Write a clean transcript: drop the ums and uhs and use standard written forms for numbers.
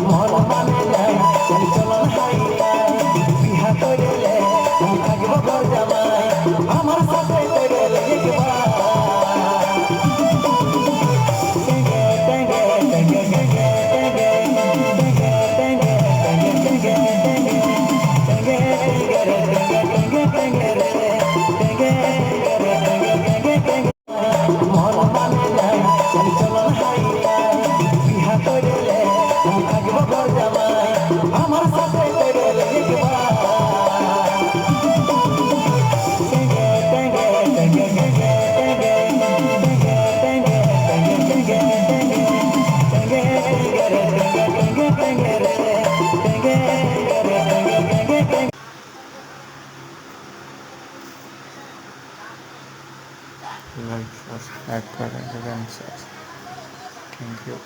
মন মানে নাই চলন হাইয়া বিহা করিলে আমি থাকবো ঘর জামাই আমার সাথে করিলে একবার মন মানে নাই চলন হাইয়া বিহা করিলে আমি থাকবো ঘর জামাই আমার সাথে করিলে একবার লাইক সাবস্ক্রাইব করে দেবেন স্যার। Thank you.